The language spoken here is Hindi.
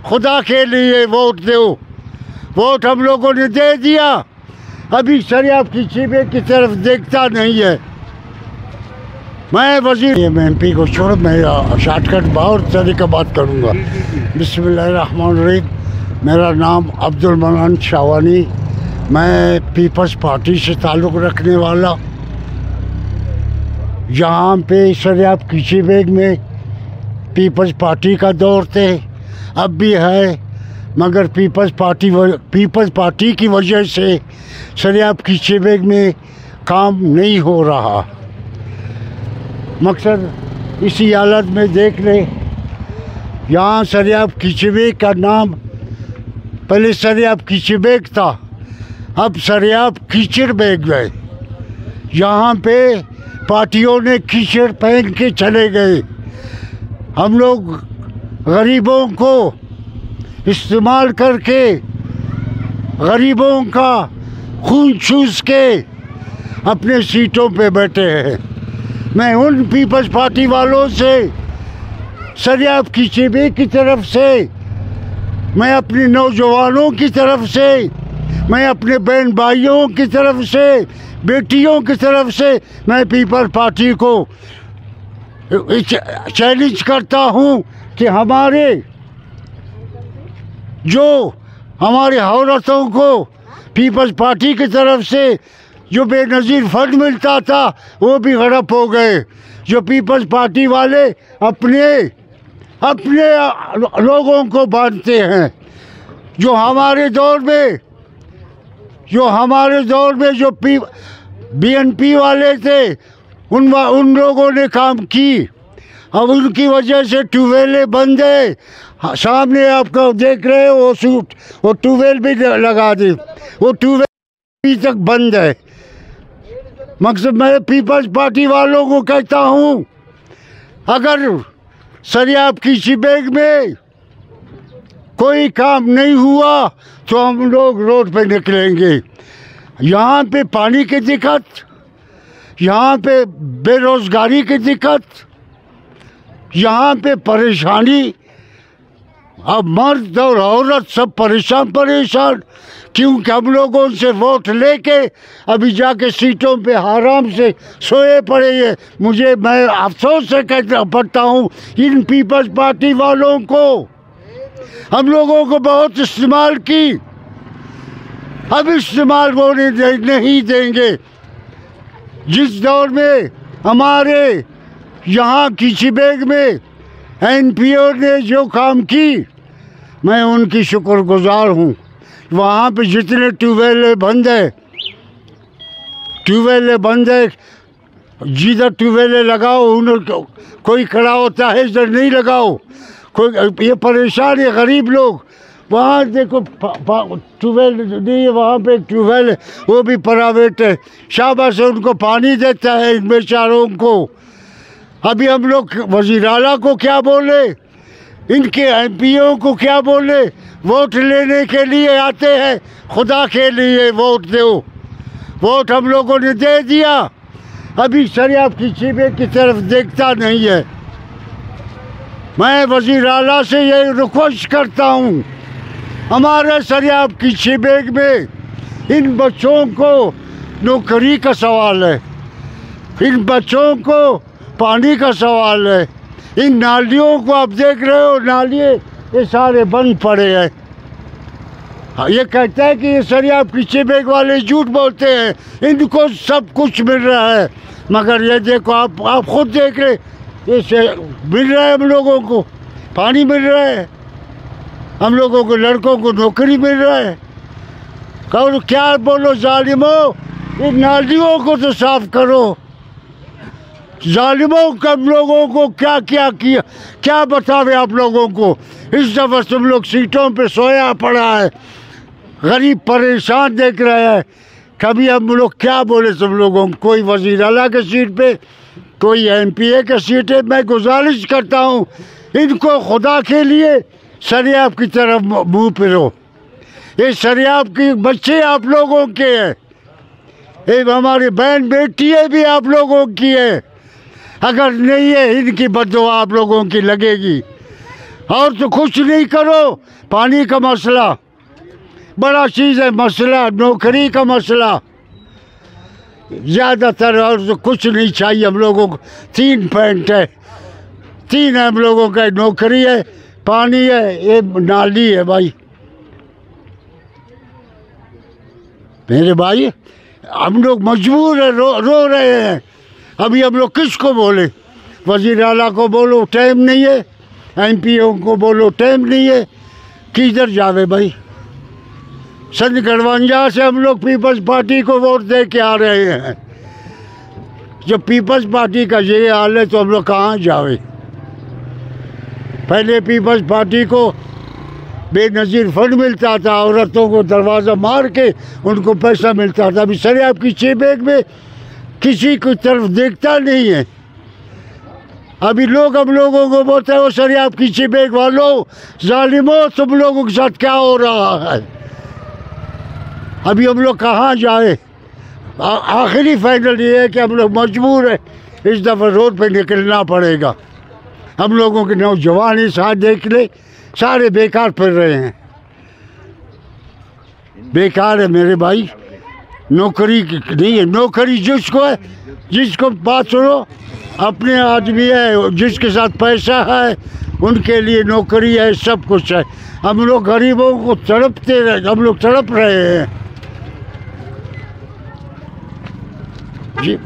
खुदा के लिए वोट दो। वोट हम लोगों ने दे दिया, अभी शरियाब की चीबे की तरफ देखता नहीं है। मैं वजीर MP को छोड़, मैं शॉर्टकट बहुत तरीका बात करूँगा। बिस्मिल्लाहिर्रहमानिर्रहीम। मेरा नाम अब्दुल मनान शावानी, मैं पीपल्स पार्टी से ताल्लुक़ रखने वाला। यहाँ पे शरियाब की चीबे में पीपल्स पार्टी का दौर थे, अब भी है, मगर पीपल्स पार्टी की वजह से शरियाब की चीबे में काम नहीं हो रहा। मकसद इसी हालत में देख ले, यहाँ शरियाब की चीबे का नाम पहले शरियाब की चीबे था, अब शरियाब कीचड़ बेग गए। यहाँ पे पार्टियों ने कीचड़ पहन के चले गए। हम लोग गरीबों को इस्तेमाल करके, गरीबों का खून चूस के अपने सीटों पे बैठे हैं। मैं उन पीपल्स पार्टी वालों से, शरियाब की चीबे की तरफ से, मैं अपने नौजवानों की तरफ से, मैं अपने बहन भाइयों की तरफ से, बेटियों की तरफ से मैं पीपल्स पार्टी को चैलेंज करता हूं कि हमारे औरतों को पीपल्स पार्टी की तरफ से जो बेनज़ीर फंड मिलता था वो भी हड़प हो गए। जो पीपल्स पार्टी वाले अपने लोगों को बांटते हैं, जो हमारे दौर में जो BNP वाले थे, उन लोगों ने काम की। अब उनकी वजह से ट्यूबवेलें बंद है। सामने आपको देख रहे हो वो ट्यूबवेल भी लगा दी, वो ट्यूबवेल अभी तक बंद है। मकसद मैं पीपल्स पार्टी वालों को कहता हूँ, अगर शरियाब की चीबे में कोई काम नहीं हुआ तो हम लोग रोड पे निकलेंगे। यहाँ पे पानी की दिक्कत, यहाँ पे बेरोजगारी की दिक्कत, यहाँ पे परेशानी, अब मर्द और औरत सब परेशान, क्योंकि हम लोगों से वोट लेके अभी जाके सीटों पे आराम से सोए पड़े हैं। मैं अफसोस से कहना पड़ता हूँ इन पीपल्स पार्टी वालों को। हम लोगों को बहुत इस्तेमाल की, अब इस्तेमाल वो नहीं देंगे। जिस दौर में हमारे यहाँ की चीबे में NPO ने जो काम की, मैं उनकी शुक्रगुजार हूँ। वहाँ पे जितने ट्यूबवेल बंद है, जिधर ट्यूबवेल लगाओ उन्हें कोई खड़ा होता है, इधर नहीं लगाओ। कोई ये परेशान है गरीब लोग। वहाँ देखो ट्यूबवेल नहीं है, वहाँ पे एक ट्यूबवेल है, वो भी प्राइवेट है, शाबाश से उनको पानी देता है इन बेचारों को। अभी हम लोग वज़ीर आला को क्या बोले, इनके MPO को क्या बोले, वोट लेने के लिए आते हैं, खुदा के लिए वोट दो। वोट हम लोगों ने दे दिया, अभी शरियाब की चीबे की तरफ देखता नहीं है। मैं वज़ीर आला से ये रिक्वेस्ट करता हूँ, हमारे शरियाब की चीबे में इन बच्चों को नौकरी का सवाल है, इन बच्चों को पानी का सवाल है। इन नालियों को आप देख रहे हो, नालियाँ ये सारे बंद पड़े हैं। ये कहता है कि ये शरियाब की चीबे वाले झूठ बोलते हैं, इनको सब कुछ मिल रहा है, मगर ये देखो आप खुद देख रहे, ये मिल रहा है हम लोगों को, पानी मिल रहा है, हम लोगों को लड़कों को नौकरी मिल रहा है। कहो क्या बोलो जालिमो, इन नालियों को तो साफ करो। जालिमों कम लोगों को क्या किया, क्या बतावे आप लोगों को। इस दफ़ा तुम लोग सीटों पे सोया पड़ा है, गरीब परेशान देख रहे हैं। कभी हम लोग क्या बोले तुम लोगों को, कोई वज़ीर आला के सीट पे, कोई MPA के सीट है। मैं गुजारिश करता हूँ इनको खुदा के लिए शरियाब की तरफ मुँह फिरो। ये शरियाब के बच्चे आप लोगों के हैं, ये हमारी बहन बेटियाँ भी आप लोगों की है। अगर नहीं है, इनकी बद्दुआ आप लोगों की लगेगी। और तो कुछ नहीं करो। पानी का मसला बड़ा चीज़ है, मसला नौकरी का मसला ज़्यादातर, और तो कुछ नहीं चाहिए हम लोगों को। 3 पॉइंट है, 3 हम लोगों का, नौकरी है, पानी है, ये नाली है। भाई मेरे भाई हम लोग मजबूर है, रो रहे हैं। अभी हम लोग किसको बोले? वज़ीर आला को बोलो टाइम नहीं है, MP को बोलो टाइम नहीं है, किधर जावे भाई? सन 58 से हम लोग पीपल्स पार्टी को वोट दे के आ रहे हैं। जब पीपल्स पार्टी का ये हाल है तो हम लोग कहाँ जावे? पहले पीपल्स पार्टी को बेनज़ीर फंड मिलता था, औरतों को दरवाज़ा मार के उनको पैसा मिलता था। अभी सर आपकी चेबैग में किसी की तरफ देखता नहीं है। अभी लोग हम लोगों को बोलते हैं, वो सर आपकी चेबैग वालों, जालिमों, तुम लोगों के साथ क्या हो रहा है? अभी हम लोग कहाँ जाए? आखिरी फाइनल ये है कि हम लोग मजबूर है, इस दफ़ा रोड पे निकलना पड़ेगा। हम लोगों के नौजवान इस हाथ देख ले, सारे बेकार फिर रहे हैं, बेकार है मेरे भाई। नौकरी नहीं है, नौकरी जिसको है, जिसको बात सुनो, अपने आदमी है, जिसके साथ पैसा है उनके लिए नौकरी है, सब कुछ है। हम लोग गरीबों को तड़पते रहे, हम लोग तड़प रहे हैं जी।